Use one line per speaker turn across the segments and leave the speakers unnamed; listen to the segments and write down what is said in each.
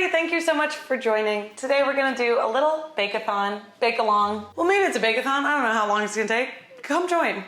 everybody, thank you so much for joining. Today we're gonna do a little bake-a-thon, bake-along. Well, maybe it's a bake-a-thon, I don't know how long it's gonna take. Come join.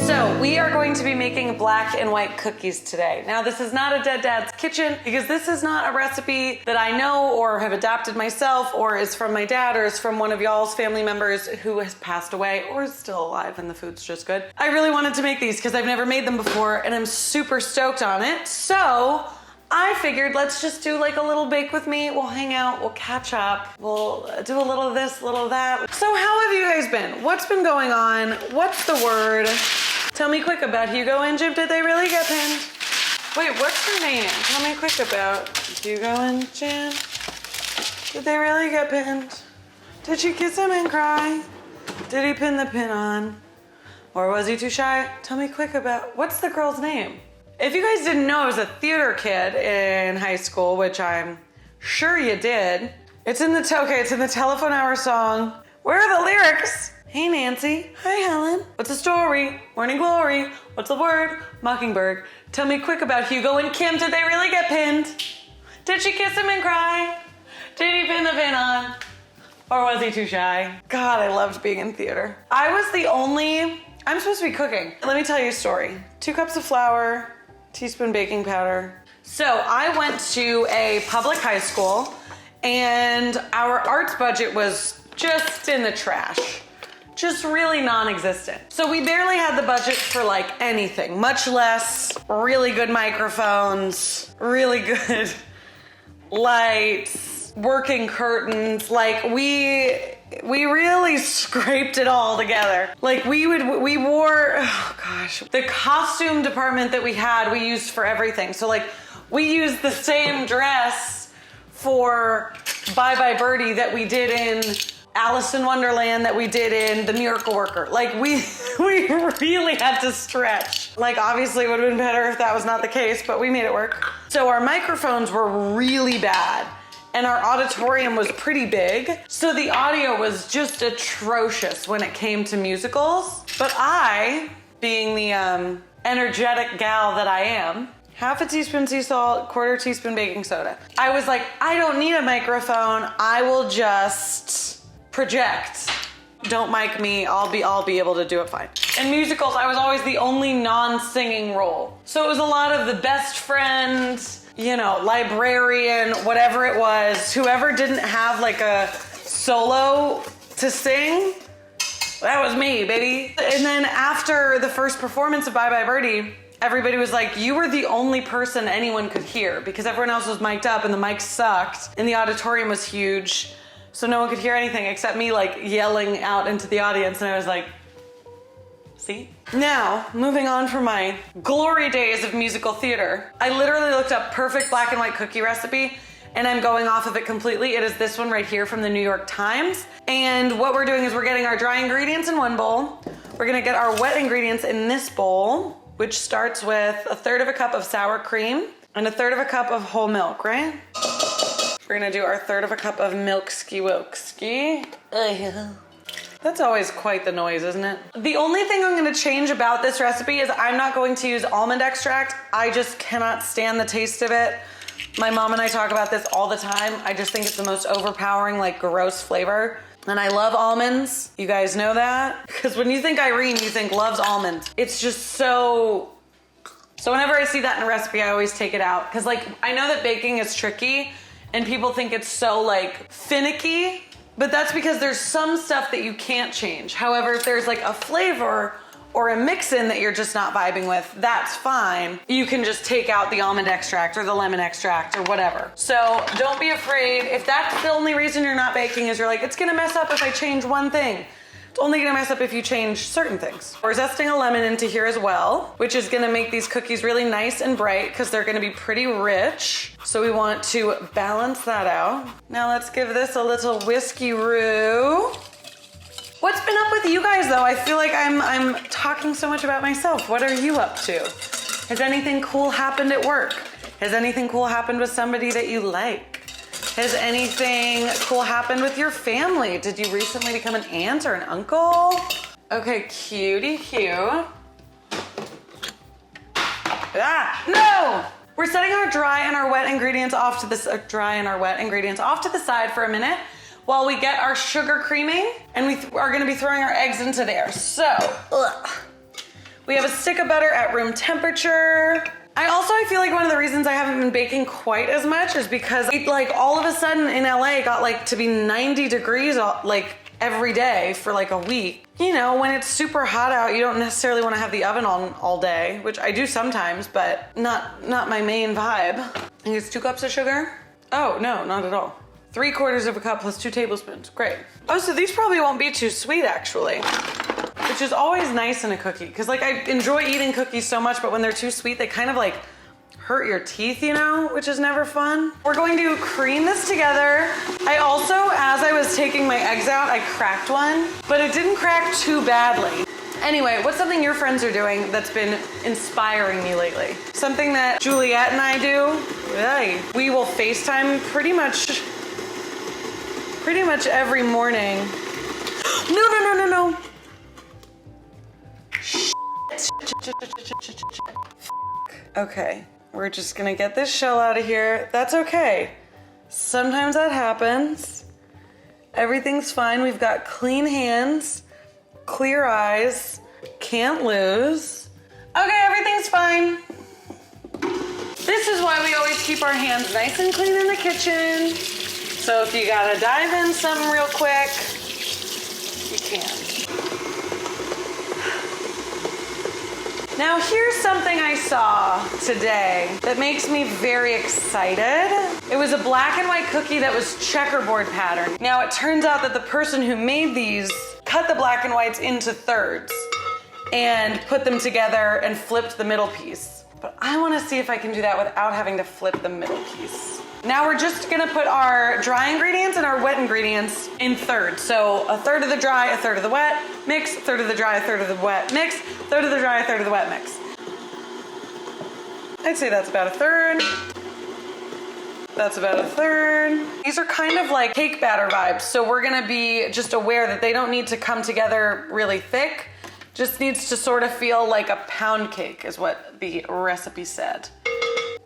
So we are going to be making black and white cookies today. Now this is not a Dead Dad's Kitchen because this is not a recipe that I know or have adapted myself or is from my dad or is from one of y'all's family members who has passed away or is still alive and the food's just good. I really wanted to make these because I've never made them before and I'm super stoked on it. So I figured let's just do like a little bake with me. We'll hang out, we'll catch up, we'll do a little of this, a little of that. So how have you guys been? What's been going on? What's the word? Tell me quick about Hugo and Jim. Did they really get pinned? Wait, what's her name? Tell me quick about Hugo and Jim. Did they really get pinned? Did she kiss him and cry? Did he pin the pin on? Or was he too shy? Tell me quick about, what's the girl's name? If you guys didn't know, I was a theater kid in high school, which I'm sure you did. It's in the telephone hour song. Where are the lyrics? Hey Nancy, hi Helen. What's the story? Morning glory. What's the word? Mockingbird. Tell me quick about Hugo and Kim. Did they really get pinned? Did she kiss him and cry? Did he pin the pin on? Or was he too shy? God, I loved being in theater. I was the only, I'm supposed to be cooking. Let me tell you a story. 2 cups of flour, teaspoon baking powder. So I went to a public high school and our arts budget was just in the trash. Just really non-existent. So we barely had the budget for like anything, much less really good microphones, really good lights, working curtains. Like we really scraped it all together. Like we wore, oh gosh, the costume department that we had, we used for everything. So like we used the same dress for Bye Bye Birdie that we did in Alice in Wonderland, that we did in The Miracle Worker. Like we really had to stretch. Like obviously it would have been better if that was not the case, but we made it work. So our microphones were really bad and our auditorium was pretty big. So the audio was just atrocious when it came to musicals. But I, being the energetic gal that I am, 1/2 teaspoon sea salt, 1/4 teaspoon baking soda. I was like, I don't need a microphone. I will just project. Don't mic me, I'll be able to do it fine. In musicals, I was always the only non-singing role. So it was a lot of the best friend, you know, librarian, whatever it was, whoever didn't have like a solo to sing, that was me, baby. And then after the first performance of Bye Bye Birdie, everybody was like, you were the only person anyone could hear because everyone else was mic'd up and the mic sucked and the auditorium was huge. So no one could hear anything except me like yelling out into the audience and I was like, see? Now, moving on from my glory days of musical theater, I literally looked up perfect black and white cookie recipe and I'm going off of it completely. It is this one right here from the New York Times. And what we're doing is we're getting our dry ingredients in one bowl. We're gonna get our wet ingredients in this bowl, which starts with 1/3 cup of sour cream and 1/3 cup of whole milk, right? We're gonna do our 1/3 cup of milk-ski wokski. That's always quite the noise, isn't it? The only thing I'm gonna change about this recipe is I'm not going to use almond extract. I just cannot stand the taste of it. My mom and I talk about this all the time. I just think it's the most overpowering, like gross flavor. And I love almonds. You guys know that? Because when you think Irene, you think loves almonds. It's just so whenever I see that in a recipe, I always take it out. Because like, I know that baking is tricky and people think it's so like finicky, but that's because there's some stuff that you can't change. However, if there's like a flavor or a mix-in that you're just not vibing with, that's fine. You can just take out the almond extract or the lemon extract or whatever. So don't be afraid. If that's the only reason you're not baking is you're like, it's gonna mess up if I change one thing. It's only gonna mess up if you change certain things. We're zesting a lemon into here as well, which is gonna make these cookies really nice and bright because they're gonna be pretty rich. So we want to balance that out. Now let's give this a little whiskey-roo. What's been up with you guys though? I feel like I'm talking so much about myself. What are you up to? Has anything cool happened at work? Has anything cool happened with somebody that you like? Has anything cool happened with your family? Did you recently become an aunt or an uncle? Okay, cutie cute. No! We're setting our dry and our wet ingredients off to this off to the side for a minute while we get our sugar creaming, and we are gonna be throwing our eggs into there. So, we have a stick of butter at room temperature. I feel like one of the reasons I haven't been baking quite as much is because it, like, all of a sudden in LA got like to be 90 degrees like every day for like a week. You know, when it's super hot out, you don't necessarily want to have the oven on all day, which I do sometimes, but not my main vibe. I think it's 2 cups of sugar. Oh, no, not at all. 3/4 of a cup plus 2 tablespoons. Great. Oh, so these probably won't be too sweet actually, which is always nice in a cookie. Cause like I enjoy eating cookies so much, but when they're too sweet, they kind of like hurt your teeth, you know, which is never fun. We're going to cream this together. I also, as I was taking my eggs out, I cracked one, but it didn't crack too badly. Anyway, what's something your friends are doing that's been inspiring you lately? Something that Juliet and I do? Hey, we will FaceTime pretty much every morning. No. Okay, we're just gonna get this shell out of here. That's okay. Sometimes that happens. Everything's fine. We've got clean hands, clear eyes, can't lose. Okay, everything's fine. This is why we always keep our hands nice and clean in the kitchen. So if you gotta dive in something real quick, you can. Now here's something I saw today that makes me very excited. It was a black and white cookie that was checkerboard pattern. Now it turns out that the person who made these cut the black and whites into thirds and put them together and flipped the middle piece. But I wanna see if I can do that without having to flip the middle piece. Now we're just gonna put our dry ingredients and our wet ingredients in thirds. So 1/3 of the dry, 1/3 of the wet, mix, 1/3 of the dry, 1/3 of the wet, mix, 1/3 of the dry, 1/3 of the wet, mix. I'd say that's about 1/3. That's about 1/3. These are kind of like cake batter vibes. So we're gonna be just aware that they don't need to come together really thick. Just needs to sort of feel like a pound cake is what the recipe said.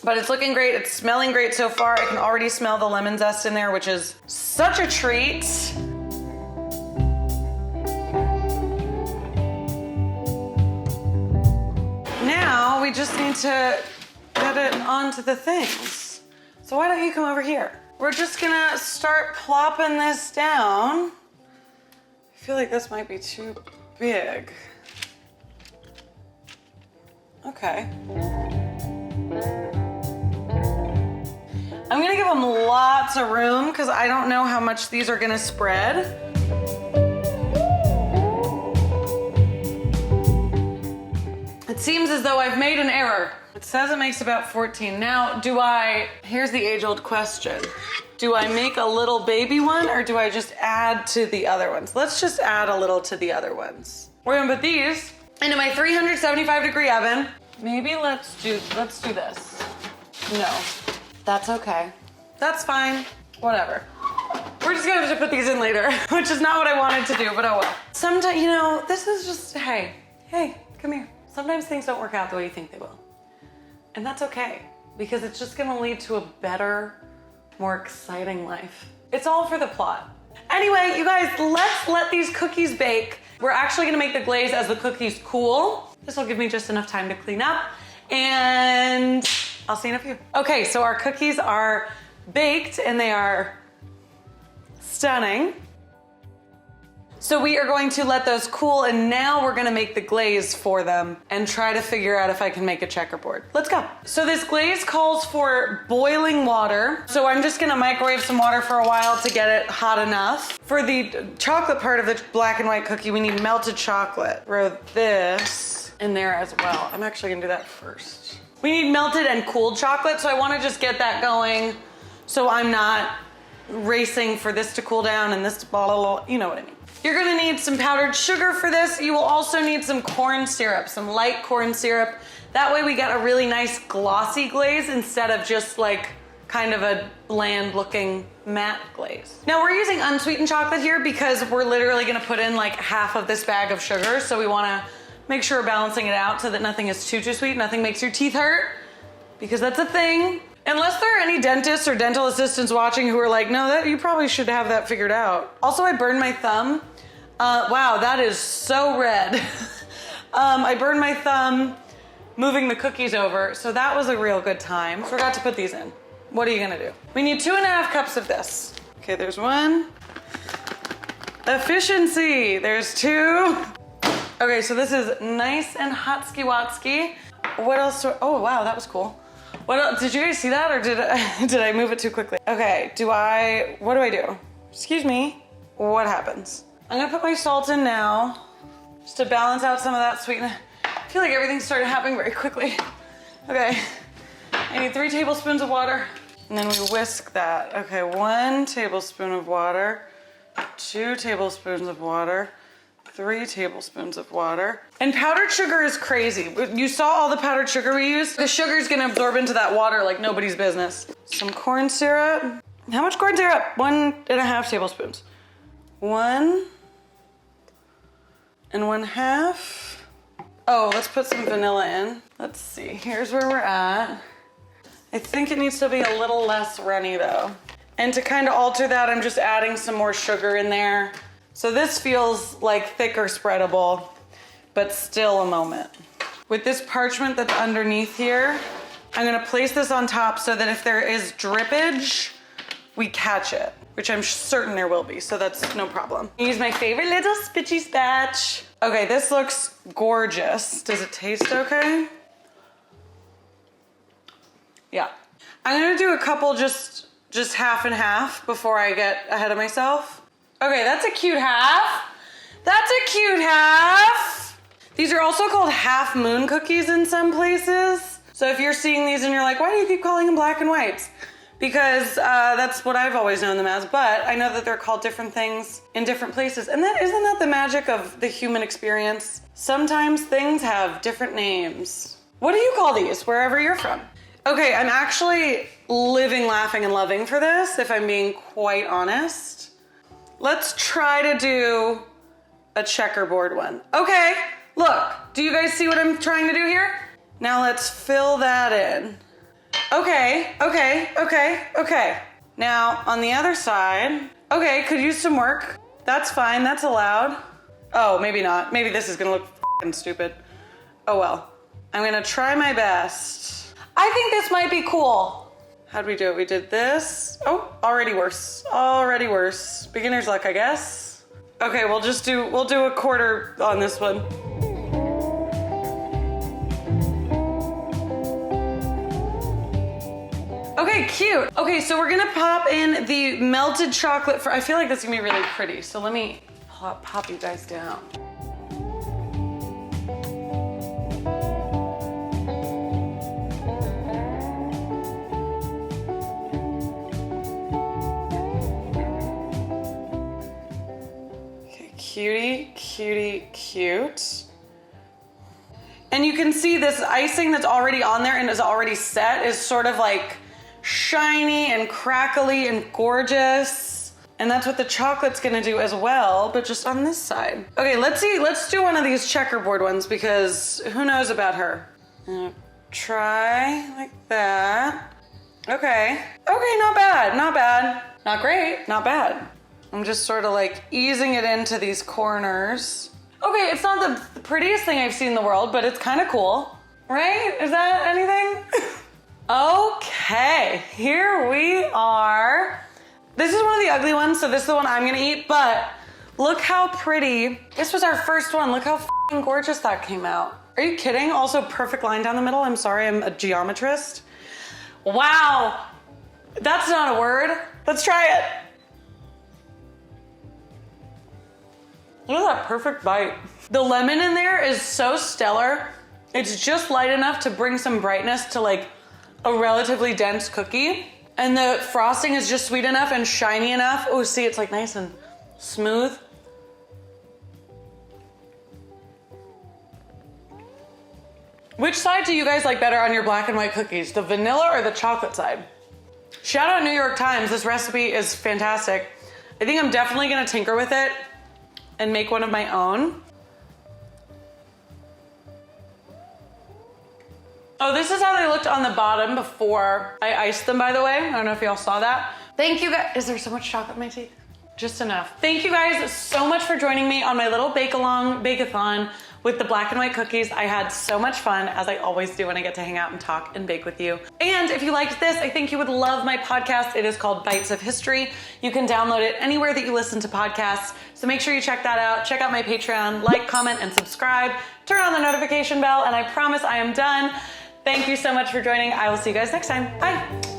But it's looking great, it's smelling great so far. I can already smell the lemon zest in there, which is such a treat. Now we just need to get it onto the things. So why don't you come over here? We're just gonna start plopping this down. I feel like this might be too big. Okay. I'm gonna give them lots of room because I don't know how much these are gonna spread. It seems as though I've made an error. It says it makes about 14. Now, here's the age-old question. Do I make a little baby one or do I just add to the other ones? Let's just add a little to the other ones. We're gonna put these into my 375-degree oven. Maybe let's do this. No. That's okay. That's fine. Whatever. We're just gonna have to put these in later, which is not what I wanted to do, but oh well. Sometimes, you know, this is just, hey, come here. Sometimes things don't work out the way you think they will. And that's okay, because it's just gonna lead to a better, more exciting life. It's all for the plot. Anyway, you guys, let's let these cookies bake. We're actually gonna make the glaze as the cookies cool. This will give me just enough time to clean up, and I'll see you in a few. Okay, so our cookies are baked and they are stunning. So we are going to let those cool, and now we're gonna make the glaze for them and try to figure out if I can make a checkerboard. Let's go. So this glaze calls for boiling water. So I'm just gonna microwave some water for a while to get it hot enough. For the chocolate part of the black and white cookie, we need melted chocolate. Throw this in there as well. I'm actually gonna do that first. We need melted and cooled chocolate, so I wanna just get that going so I'm not racing for this to cool down and this to blah, blah, blah. You know what I mean. You're gonna need some powdered sugar for this. You will also need some corn syrup, some light corn syrup. That way we get a really nice glossy glaze instead of just like kind of a bland looking matte glaze. Now we're using unsweetened chocolate here because we're literally gonna put in like half of this bag of sugar, so we wanna Make sure we're balancing it out so that nothing is too sweet, nothing makes your teeth hurt, because that's a thing. Unless there are any dentists or dental assistants watching who are like, no, that you probably should have that figured out. Also, I burned my thumb. Wow, that is so red. I burned my thumb moving the cookies over, so that was a real good time. Forgot to put these in. What are you gonna do? We need 2.5 cups of this. Okay, there's 1. Efficiency, there's 2. Okay, so this is nice and hotsky-watsky. What else? Oh, wow, that was cool. What else? Did you guys see that, or did I move it too quickly? Okay, what do I do? Excuse me, what happens? I'm gonna put my salt in now, just to balance out some of that sweetness. I feel like everything started happening very quickly. Okay, I need 3 tablespoons of water, and then we whisk that. Okay, 1 tablespoon of water, 2 tablespoons of water, 3 tablespoons of water. And powdered sugar is crazy. You saw all the powdered sugar we used? The sugar is gonna absorb into that water like nobody's business. Some corn syrup. How much corn syrup? 1.5 tablespoons. 1 and 1/2. Oh, let's put some vanilla in. Let's see, here's where we're at. I think it needs to be a little less runny though. And to kind of alter that, I'm just adding some more sugar in there. So this feels like thicker spreadable, but still a moment. With this parchment that's underneath here, I'm gonna place this on top so that if there is drippage, we catch it, which I'm certain there will be, so that's no problem. Use my favorite little spitchy spatch. Okay, this looks gorgeous. Does it taste okay? Yeah. I'm gonna do a couple just half and half before I get ahead of myself. Okay, that's a cute half. That's a cute half. These are also called half moon cookies in some places. So if you're seeing these and you're like, why do you keep calling them black and whites? Because that's what I've always known them as, but I know that they're called different things in different places. And isn't that the magic of the human experience? Sometimes things have different names. What do you call these, wherever you're from? Okay, I'm actually living, laughing, and loving for this, if I'm being quite honest. Let's try to do a checkerboard one. Okay, look, do you guys see what I'm trying to do here? Now let's fill that in. Okay. Now on the other side, okay, could use some work. That's fine, that's allowed. Oh, maybe not. Maybe this is gonna look f***ing stupid. Oh well. I'm gonna try my best. I think this might be cool. How'd we do it? We did this. Oh, already worse. Already worse. Beginner's luck, I guess. Okay, we'll do a quarter on this one. Okay, cute. Okay, so we're gonna pop in the melted chocolate I feel like that's gonna be really pretty. So let me pop you guys down. Cutie, cute. And you can see this icing that's already on there and is already set is sort of like shiny and crackly and gorgeous. And that's what the chocolate's gonna do as well, but just on this side. Okay, let's do one of these checkerboard ones because who knows about her. Try like that. Okay, not bad. Not great, not bad. I'm just sort of like easing it into these corners. Okay, it's not the prettiest thing I've seen in the world, but it's kind of cool, right? Is that anything? Okay, here we are. This is one of the ugly ones, so this is the one I'm gonna eat, but look how pretty. This was our first one. Look how f***ing gorgeous that came out. Are you kidding? Also perfect line down the middle. I'm sorry, I'm a geometrist. Wow, that's not a word. Let's try it. Look at that perfect bite. The lemon in there is so stellar. It's just light enough to bring some brightness to like a relatively dense cookie. And the frosting is just sweet enough and shiny enough. Oh, see, it's like nice and smooth. Which side do you guys like better on your black and white cookies? The vanilla or the chocolate side? Shout out New York Times, this recipe is fantastic. I think I'm definitely gonna tinker with it and make one of my own. Oh, this is how they looked on the bottom before I iced them, by the way. I don't know if y'all saw that. Thank you guys. Is there so much chocolate in my teeth? Just enough. Thank you guys so much for joining me on my little bake-a-thon with the black and white cookies. I had so much fun, as I always do when I get to hang out and talk and bake with you. And if you liked this, I think you would love my podcast. It is called Bites of History. You can download it anywhere that you listen to podcasts. So make sure you check that out. Check out my Patreon, like, comment, and subscribe. Turn on the notification bell, and I promise I am done. Thank you so much for joining. I will see you guys next time. Bye.